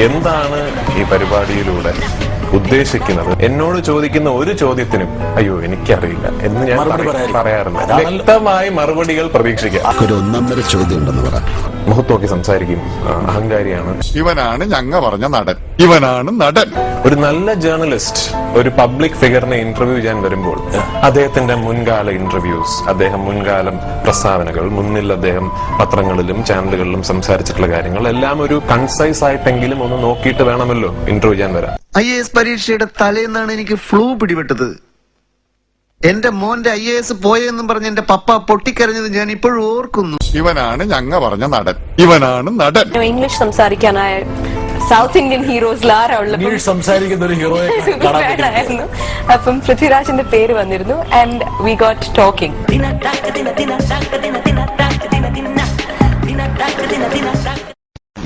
എന്താണ് ഈ പരിപാടിയിലൂടെ ഉദ്ദേശിക്കുന്നത്? എന്നോട് ചോദിക്കുന്ന ഒരു ചോദ്യത്തിനും അയ്യോ എനിക്കറിയില്ല എന്ന് ഞാൻ പറയാറില്ല. വ്യക്തമായി മറുപടികൾ പ്രതീക്ഷിക്കുക. ഒരു ഒന്നൊന്നര ചോദ്യം ഉണ്ടെന്ന് പറ. മുഖത്ത് നോക്കി സംസാരിക്കും. അഹങ്കാരിയാണ്. ഇവനാണ് ഞങ്ങ പറഞ്ഞ നടൻ. ഇവനാണ് നടൻ. ഒരു നല്ല ജേർണലിസ്റ്റ് ഒരു പബ്ലിക് ഫിഗറിനെ ഇന്റർവ്യൂ ചെയ്യാൻ വരുമ്പോൾ അദ്ദേഹത്തിന്റെ മുൻകാല ഇന്റർവ്യൂസ്, അദ്ദേഹം മുൻകാലം പ്രസ്താവനകൾ, മുന്നിൽ അദ്ദേഹം പത്രങ്ങളിലും ചാനലുകളിലും സംസാരിച്ചിട്ടുള്ള കാര്യങ്ങൾ എല്ലാം ഒരു കൺസൈസ് ആയിട്ടെങ്കിലും ഒന്ന് നോക്കിയിട്ട് വേണമല്ലോ ഇന്റർവ്യൂ ചെയ്യാൻ വരാൻ. IAS പരീക്ഷയുടെ തലേന്നാണ് എനിക്ക് ഫ്ലൂ പിടിപെട്ടത്. എന്റെ മോന്റെ IAS പോയെന്നും പറഞ്ഞ് എന്റെ പപ്പ പൊട്ടിക്കരഞ്ഞത് ഞാൻ ഇപ്പോഴും ഓർക്കുന്നു. ഇവനാണ് ഞങ്ങ പറഞ്ഞ നടൻ. ഇവനാണ് നടൻ. ഇംഗ്ലീഷ് സംസാരിക്കാനായ സൗത്ത് ഇന്ത്യൻ ഹീറോസിൽ സംസാരിക്കുന്ന ഒരു ഹീറോയെ ആരായിരുന്നു. അപ്പം പൃഥ്വിരാജിന്റെ പേര് വന്നിരുന്നു. And we got talking.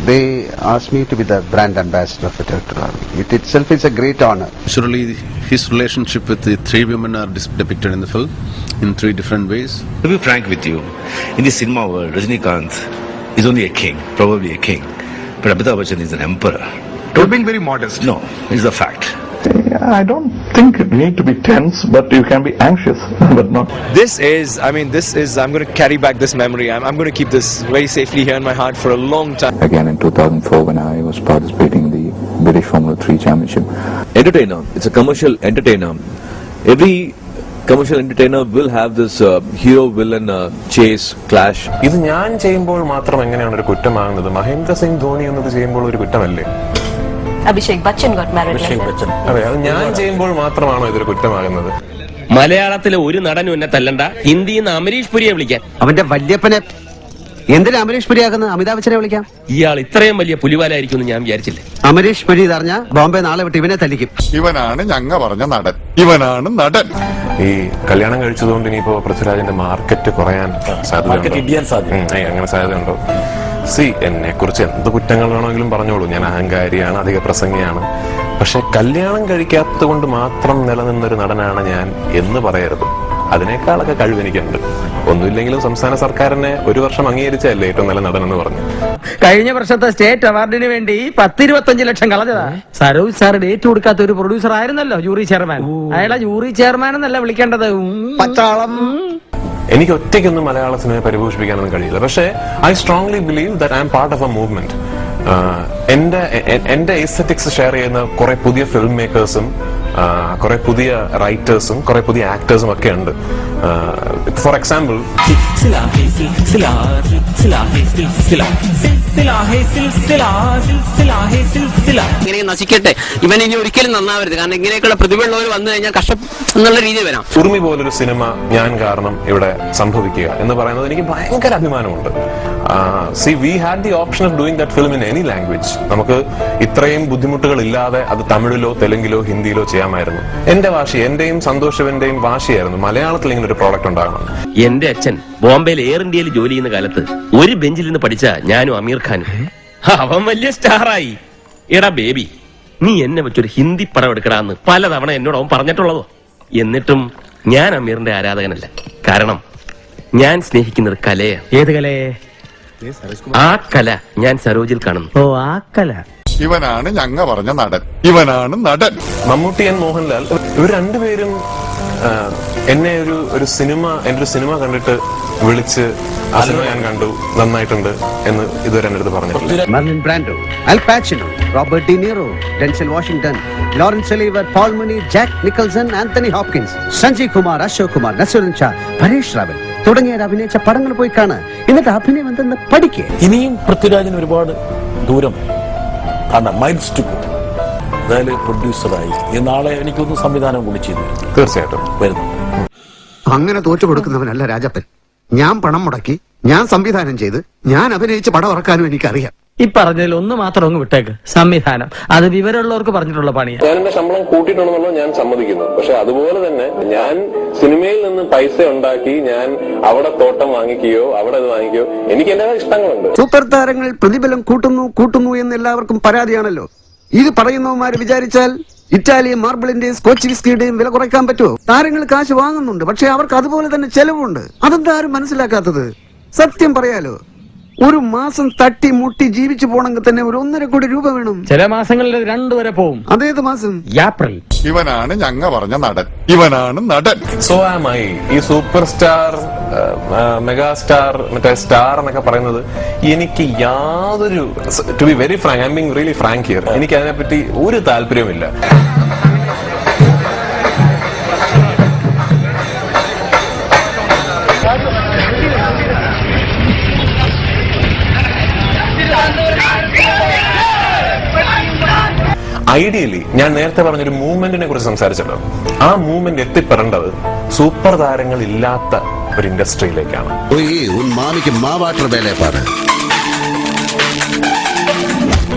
They asked me to be the brand ambassador of the Electoral Army. It itself is a great honor. Surely his relationship with the three women are depicted in the film in three different ways. To be frank with you, in the cinema world, Rajinikanth is only a king, probably a king. But Amitabh Bachchan is an emperor. You're being very modest. No, it's a fact. I don't think you need to be tense, but you can be anxious, but not. I'm going to carry back this memory. I'm going to keep this very safely here in my heart for a long time. Again in 2004 when I was participating in the British Formula 3 Championship. Entertainer. It's a commercial entertainer. Every commercial entertainer will have this hero villain chase clash. ഇത് ഞാൻ ചെയ്യുമ്പോൾ മാത്രം എങ്ങനെയാണ് ഒരു കുറ്റമാകുന്നത്? മഹേന്ദ്ര സിംഗ് ധോണി എന്നത് ചെയ്യുമ്പോൾ ഒരു കുറ്റമല്ലേ? അഭിഷേക് ബച്ചൻ അതെ, അത് ഞാൻ ചെയ്യുമ്പോൾ മാത്രമാണോ ഇതൊരു കുറ്റമാകുന്നത്? മലയാളത്തിലെ ഒരു നടനും എന്നെ തല്ലണ്ട. ഹിന്ദിയിൽ നിന്ന് അമരീഷ് പുരിയെ വിളിക്കാൻ. അവന്റെ വല്യപ്പനെ എന്തിനാ അമരീഷ് പുരിയാക്കുന്നത്? അമിതാഭ് ബച്ചനെ വിളിക്കാം. ഇയാൾ ഇത്രയും വലിയ പുലിവാലായിരിക്കും ഞാൻ വിചാരിച്ചില്ല. അമരീഷ് പുരി അറിഞ്ഞ ബോംബെ നാളെ വിട്ട് ഇവനെ തല്ലിക്കും. ഇവനാണ് ഞങ്ങ പറഞ്ഞ നടൻ. ഇവനാണ് നടൻ. ഈ കല്യാണം കഴിച്ചതുകൊണ്ട് ഇനിയിപ്പോ പൃഥ്വിരാജിന്റെ മാർക്കറ്റ് കുറയാൻ സാധ്യതയുണ്ടോ? അങ്ങനെ സാധ്യതയുണ്ടോ? എന്നെ കുറിച്ച് എന്ത് കുറ്റങ്ങൾ വേണമെങ്കിലും പറഞ്ഞോളൂ. ഞാൻ അഹങ്കാരിയാണ്, അധിക പ്രസംഗിയാണ്. പക്ഷെ കല്യാണം കഴിക്കാത്തത് കൊണ്ട് മാത്രം നിലനിന്നൊരു നടനാണ് ഞാൻ എന്ന് പറയരുത്. അതിനേക്കാളൊക്കെ കഴിവെനിക്കുണ്ട്. ഒന്നുമില്ലെങ്കിലും സംസ്ഥാന സർക്കാരിനെ ഒരു വർഷം അംഗീകരിച്ചല്ലേ ഏറ്റവും നല്ല നടൻ എന്ന് പറഞ്ഞു. കഴിഞ്ഞ വർഷത്തെ സ്റ്റേറ്റ് അവാർഡിന് വേണ്ടി 10-25 ലക്ഷം കളഞ്ഞതാ. സരോജ് സാർ ഡേറ്റ് കൊടുക്കാത്ത ഒരു പ്രൊഡ്യൂസർ ആയിരുന്നല്ലോ ജൂറി ചെയർമാൻ. അയാളെ ജൂറി ചെയർമാൻ എന്നല്ല വിളിക്കേണ്ടത്, പച്ചാളം. എനിക്ക് ഒറ്റയ്ക്കൊന്നും മലയാള സിനിമയെ പരിപോഷിപ്പിക്കാനൊന്നും കഴിയില്ല. പക്ഷേ I strongly believe that I M part of A movement. എന്റെ എസ്തെറ്റിക്സ് ഷെയർ ചെയ്യുന്ന കുറെ പുതിയ ഫിലിം മേക്കേഴ്സും കുറെ പുതിയ റൈറ്റേഴ്സും കുറെ പുതിയ ആക്ടേഴ്സും ഒക്കെ ഉണ്ട്. ഫോർ എക്സാമ്പിൾ, ഇങ്ങനെ നശിക്കട്ടെ, ഇവൻ ഇനി ഒരിക്കലും നന്നാവരുത്. കാരണം ഇങ്ങനെയൊക്കെയുള്ള പ്രതിഭയുള്ളവർ വന്നു കഴിഞ്ഞാൽ കഷ്ടം എന്നുള്ള രീതി വരാം. ഉറുമി പോലൊരു സിനിമ ഞാൻ കാരണം ഇവിടെ സംഭവിക്കുക എന്ന് പറയുന്നത് എനിക്ക് ഭയങ്കര അഭിമാനമുണ്ട്. we had the option of doing that film in any language. നമുക്ക് ഇത്രയും ബുദ്ധിമുട്ടുകൾ ഇല്ലാതെ അത് തമിഴിലോ തെലുങ്കിലോ ഹിന്ദിയിലോ ചെയ്യാമായിരുന്നു. എന്റെ വാശി, എന്റെയും സന്തോഷവന്റെയും വാശിയായിരുന്നു മലയാളത്തിൽ ഇങ്ങനെ ഒരു പ്രോഡക്റ്റ് ഉണ്ടാകണം. എന്റെ അച്ഛൻ ബോംബെയിൽ എയർ ഇന്ത്യയിൽ ജോലി ചെയ്യുന്ന കാലത്ത് ഒരു ബെഞ്ചിൽ നിന്ന് പഠിച്ച ഞാനും അമീർ ഖാനും. അവൻ വലിയ സ്റ്റാറായി. എടാ ബേബി, നീ എന്നെ വെച്ചൊരു ഹിന്ദി പടം എടുക്കടാന്ന് പലതവണ എന്നോട് അവൻ പറഞ്ഞിട്ടുള്ളതോ. എന്നിട്ടും ഞാൻ അമീറിന്റെ ആരാധകനല്ല. കാരണം ഞാൻ സ്നേഹിക്കുന്നത് കലയാണ്. ഏത് കലയെ? ആ കല ഞാൻ സരോജിൽ കാണുന്നു. ഓ, ആ കല. ഇവനാണ് ഞങ്ങ പറഞ്ഞ നടൻ. ഇവനാണ് നടൻ. മമ്മൂട്ടി ആൻഡ് മോഹൻലാൽ ഇവർ രണ്ടുപേരും എന്നെ ഒരു സിനിമ കണ്ടിട്ട് വിളിച്ച് ആ സിനിമ ഞാൻ കണ്ടു, നന്നായിട്ടുണ്ട് എന്ന് ഇതുവരെ എന്റെ അടുത്ത് പറഞ്ഞിട്ടില്ല. Marlon Brando, Al Pacino, Robert De Niro, Denzel Washington, Lawrence Oliver, Paul Mooney, Jack Nicholson, Anthony Hopkins, Sanjay Kumar, Ashok Kumar, Nasurin Shah, Paresh Rawal തുടങ്ങിയവർ അഭിനയിച്ച പടങ്ങൾ പോയി കാണാൻ. എന്നിട്ട് അഭിനയം എന്തെന്ന് പഠിക്കുക. ഇനിയും പൃഥ്വിരാജിന് ഒരുപാട് ദൂരം മൈൽസ് ടു ഗോ. അതായത് പ്രൊഡ്യൂസറായി നാളെ എനിക്കൊന്ന് സംവിധാനം കൂടി ചെയ്തു തീർച്ചയായിട്ടും വരുന്നു. അങ്ങനെ തോറ്റു കൊടുക്കുന്നവനല്ല രാജപ്പൻ. ഞാൻ പണം മുടക്കി, ഞാൻ സംവിധാനം ചെയ്ത്, ഞാൻ അഭിനയിച്ച് പടം ഇറക്കാനും എനിക്കറിയാം. ഈ പറഞ്ഞതിൽ ഒന്ന് മാത്രം അങ്ങ് വിട്ടേക്ക്, സംവിധാനം. അത് വിവരമുള്ളവർക്ക് പറഞ്ഞിട്ടുള്ള പണിയാണ്. ഞാൻ എന്റെ ശമ്പളം കൂട്ടിയിട്ടുണ്ടെന്നുള്ളത് ഞാൻ സമ്മതിക്കുന്നു. പക്ഷെ അതുപോലെ തന്നെ ഞാൻ സിനിമയിൽ നിന്ന് പൈസ ഉണ്ടാക്കി ഞാൻ അവിടെ തോട്ടം വാങ്ങിക്കുകയോ അവിടെ അത് വാങ്ങിക്കുകയോ എനിക്ക് എന്റേതായ ഇഷ്ടങ്ങളുണ്ട്. സൂപ്പർ താരങ്ങൾ പ്രതിഫലം കൂട്ടുന്നു എന്ന് എല്ലാവർക്കും പരാതിയാണല്ലോ. ഇത് പറയുന്നവന്മാര് വിചാരിച്ചാൽ ഇറ്റാലിയൻ മാർബിളിന്റെയും സ്കോച്ച് വിസ്കിയുടെയും വില കുറയ്ക്കാൻ പറ്റുമോ? താരങ്ങൾ കാശ് വാങ്ങുന്നുണ്ട്, പക്ഷെ അവർക്ക് അതുപോലെ തന്നെ ചെലവുണ്ട്. അതെന്താ ആരും മനസ്സിലാക്കാത്തത്? സത്യം പറയാലോ, ഒരു മാസം തട്ടി മുട്ടി ജീവിച്ചു പോണെങ്കിൽ തന്നെ ഒരു 1.5 കോടി രൂപ വേണം. ചില മാസങ്ങളിൽ 2 വരെ പോവും. അതേത് മാസം? ഏപ്രിൽ. ഇവനാണ് ഞങ്ങ പറഞ്ഞ നടൻ. ഇവനാണ് നടൻ. So am I. ഈ സൂപ്പർ സ്റ്റാർ, മെഗാ സ്റ്റാർ, മറ്റേ സ്റ്റാർ എന്നൊക്കെ പറയുന്നത് എനിക്ക് യാതൊരു, to be very frank, I am being really frank here, എനിക്ക് അതിനെപ്പറ്റി ഒരു താല്പര്യവുമില്ല. ഐഡിയലി ഞാൻ നേരത്തെ പറഞ്ഞൊരു മൂവ്മെന്റിനെ കുറിച്ച് സംസാരിച്ചല്ലോ, ആ മൂവ്മെന്റ് എത്തിപ്പെടേണ്ടത് സൂപ്പർ താരങ്ങൾ ഇല്ലാത്ത ഒരു ഇൻഡസ്ട്രിയിലേക്കാണ്.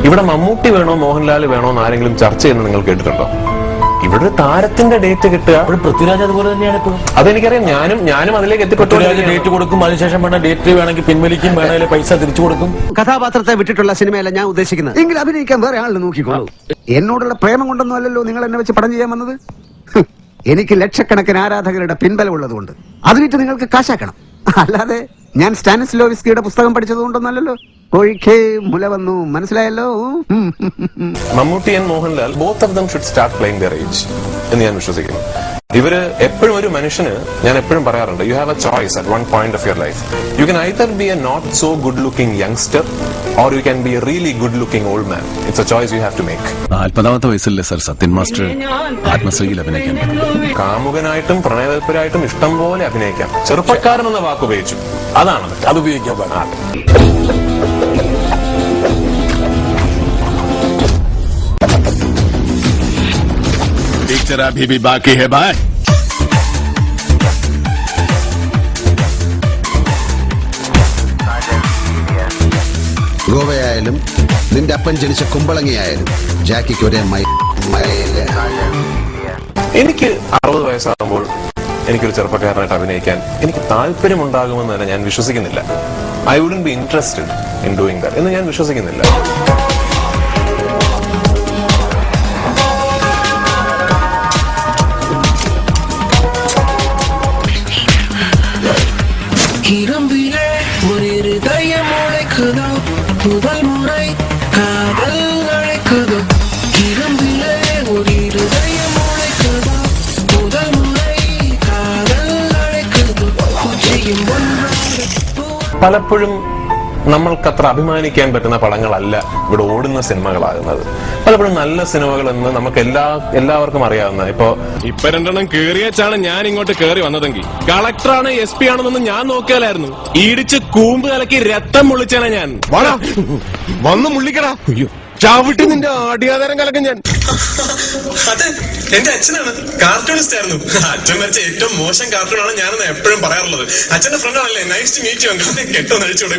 ഇവിടെ മമ്മൂട്ടി വേണോ മോഹൻലാൽ വേണോ എന്ന് ആരെങ്കിലും ചർച്ച ചെയ്യുന്നത് നിങ്ങൾ കേട്ടിട്ടുണ്ടോ? ഇവിടെ ഒരു താരത്തിന്റെ ഡേറ്റ് കിട്ടുക. പൃഥ്വിരാജ് അതുപോലെ തന്നെയാണ് ഇപ്പോഴും. അതെനിക്കറിയാം. ഞാനും അതിലേക്ക് എത്തിപ്പെട്ടു. ഡേറ്റ് കൊടുക്കും, അതിനുശേഷം വേണ്ട ഡേറ്റ് വേണമെങ്കിൽ പിൻവലിക്കും, വേണമെങ്കിൽ പൈസ തിരിച്ചു കൊടുക്കും. കഥാപാത്രത്തെ വിട്ടിട്ടുള്ള സിനിമയല്ല ഞാൻ ഉദ്ദേശിക്കുന്നത്. എങ്കിൽ അഭിനയിക്കാൻ വേറെ ആളിനെ നോക്കിക്കോളൂ. എന്നോടുള്ള പ്രേമം കൊണ്ടൊന്നും അല്ലല്ലോ നിങ്ങൾ എന്നെ വെച്ച് പടം ചെയ്യാൻ വന്നത്. എനിക്ക് ലക്ഷക്കണക്കിന് ആരാധകരുടെ പിൻബലമുള്ളതുകൊണ്ട് അത് വിറ്റ് നിങ്ങൾക്ക് കാശാക്കണം. അല്ലാതെ ഞാൻ സ്റ്റാനിസ്ലോവിസ്കിയുടെ പുസ്തകം പഠിച്ചതുകൊണ്ടൊന്നല്ലോ. കോഴിക്കേ മുല വന്നു, മനസ്സിലായല്ലോ. Mammootty and Mohanlal both of them should start playing there age എന്ന് ഞാൻ വിശ്വസിക്കുന്നു. ഇവര് എപ്പോഴും, ഒരു മനുഷ്യന് ഞാൻ എപ്പോഴും പറയാറുണ്ട്, you have a choice at one point of your life. You can either be a not so good looking youngster or you can be a really good looking old man. It's a choice you have to make. 40ാമത്തെ വയസ്സിലെ sir Sathyan master ആത്മശ്രീയിൽ അഭിനയിക്കാൻ പറ്റും. കാമുകനായിട്ടും പ്രണയതൽപരായിട്ടും ഇഷ്ടം പോലെ അഭിനയിക്കാം. ചെറുപ്പക്കാരൻ എന്ന വാക്ക് ഉപയോഗിച്ചു, അതാണ് അത് ഉപയോഗിക്കാൻ പാടില്ല. पिक्चर अभी भी बाकी है भाई. ഗോവയായാലും നിന്റെ അപ്പൻ ജനിച്ച കുമ്പളങ്ങിയായാലും ജാക്കിക്ക് ഒരേ എനിക്ക് 60 വയസ്സാകുമ്പോൾ എനിക്കൊരു ചെറുപ്പക്കാരനായിട്ട് അഭിനയിക്കാൻ എനിക്ക് താല്പര്യമുണ്ടാകുമെന്ന് തന്നെ ഞാൻ വിശ്വസിക്കുന്നില്ല. I wouldn't be interested in doing that എന്ന് ഞാൻ വിശ്വസിക്കുന്നില്ല. പലപ്പോഴും നമ്മൾക്കത്ര അഭിമാനിക്കാൻ പറ്റുന്ന പടങ്ങളല്ല ഇവിടെ ഓടുന്ന സിനിമകളാകുന്നത്. പലപ്പോഴും നല്ല സിനിമകൾ എന്ന് നമുക്ക് എല്ലാവർക്കും അറിയാവുന്ന, ഇപ്പൊ 2 കേറിയച്ചാണ് ഞാൻ ഇങ്ങോട്ട് കേറി വന്നതെങ്കിൽ കളക്ടറാണ് SP ആണെന്നൊന്നും ഞാൻ നോക്കിയാലായിരുന്നു ഇടിച്ച് കൂമ്പ് കലക്കി രക്തം മുള്ളിച്ചാണ് ഞാൻ. വന്ന് മുള്ളിക്കടാ, ചവിട്ടി നിന്റെ ആടിയാധാരം കലക്കും ഞാൻ. അതെ, എന്റെ അച്ഛനാണ് കാർട്ടൂണിസ്റ്റ് ആയിരുന്നു. അച്ഛൻ വരച്ച ഏറ്റവും മോശം കാർട്ടൂണാണ് ഞാനെന്ന് എപ്പോഴും പറയാറുള്ളത്. അച്ഛന്റെ ഫ്രണ്ടാണല്ലേ. Nice to meet you. കെട്ടോ നഴിച്ചോടെ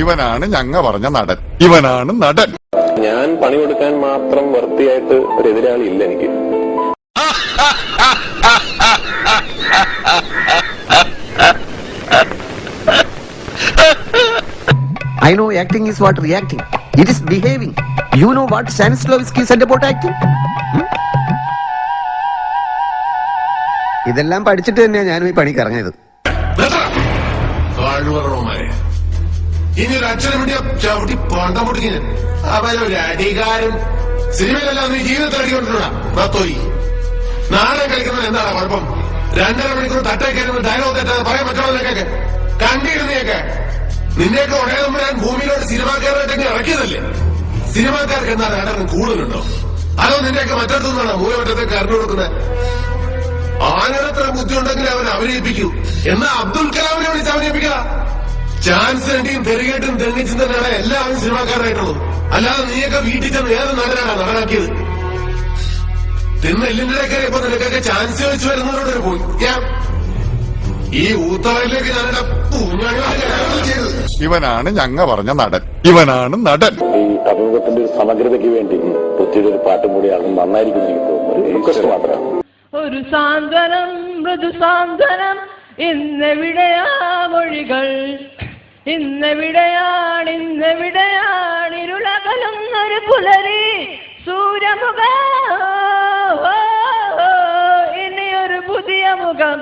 ഇവനാണ് ഞങ്ങ പറഞ്ഞ നടൻ. ഇവനാണ് നടൻ. ഞാൻ പണി കൊടുക്കാൻ മാത്രം വൃത്തിയായിട്ട് ഒരു എതിരാളി ഇല്ല എനിക്ക്. I know acting is what reacting. It is behaving. You know what Stanislavski said about acting? ഇതെല്ലാം പഠിച്ചിട്ട് തന്നെയാണ് ഞാനും ഈ പണിക്ക് ഇറങ്ങിയത്. ഇനി ഒരു അച്ഛനെ വേണ്ടി ചവിട്ടി പണ്ട പൊട്ടിക്കാൻ അവരൊരു അടികാരൻ. സിനിമയിലെല്ലാം നീ ജീവിതത്തിൽ അടികൊണ്ടിട്ടുണ്ടോയി. നാടകം കളിക്കുന്നത് എന്താണ് കുഴപ്പം? 2.5 മണിക്കൂർ തട്ടേക്കാരും ഡയലോഗ് തെറ്റാതെ പറയാൻ പറ്റുള്ളതൊക്കെ കണ്ടിരുന്നേക്കെ. നിന്നെയൊക്കെ ഉടനെ ഞാൻ ഭൂമിയിലോട്ട് സിനിമാക്കാരായിട്ട് ഇറക്കിയതല്ലേ. സിനിമാക്കാർക്ക് എന്താണ് ആരും കൂടുതലുണ്ടോ? അതോ നിന്നെയൊക്കെ മറ്റടുത്തുനിന്നാണ് മൂലമറ്റത്തേക്ക് അറിഞ്ഞു കൊടുക്കുന്നത്? ആനത്ര ബുദ്ധി ഉണ്ടെങ്കിൽ അവൻ അഭിനയിപ്പിക്കൂ. എന്നാ അബ്ദുൽ കലാമിനെ വിളിച്ച് അഭിനയിപ്പിക്കുക. ചാൻസ് വേണ്ടിയും തെറികേട്ടും തെളിച്ചും തന്നെയാണ് എല്ലാവരും സിനിമാക്കാരായിട്ടുള്ളത്. അല്ലാതെ നീയൊക്കെ വീട്ടിൽ ചെന്ന് ഏത് നടനാണ് നടനാക്കിയത്? തിന്ന് എല്ലിന്റെ കയറിയപ്പോ നിനക്കൊക്കെ ചാൻസ് ചോദിച്ചു വരുന്നവരോട് പോയി. ഈ ഊത്തവരിലേക്ക് ഞാനിവിടെ പൂഞ്ഞാണി ചെയ്തത്. ഇവനാണ് ഞങ്ങ പറഞ്ഞ നടൻ, ഇവനാണ് നടൻ. ഈ അഭിമുഖത്തിന്റെ ഒരു സമഗ്രതയ്ക്ക് വേണ്ടി പൃഥ്വിയുടെ ഒരു പാട്ടും കൂടിയാണ് നന്നായിരിക്കും എനിക്ക് തോന്നുന്നത്. റിക്വസ്റ്റ് മാത്രമാണ്. ഒരു സാന്ത്വനം മൃദു സാന്ത്വനം ഇന്നെവിടെയാ മൊഴികൾ, ഇന്നെവിടെയാണ് ഇരുളകലുന്നൊരു പുലരി സൂര്യമുഖ, ഇനിയൊരു പുതിയ മുഖം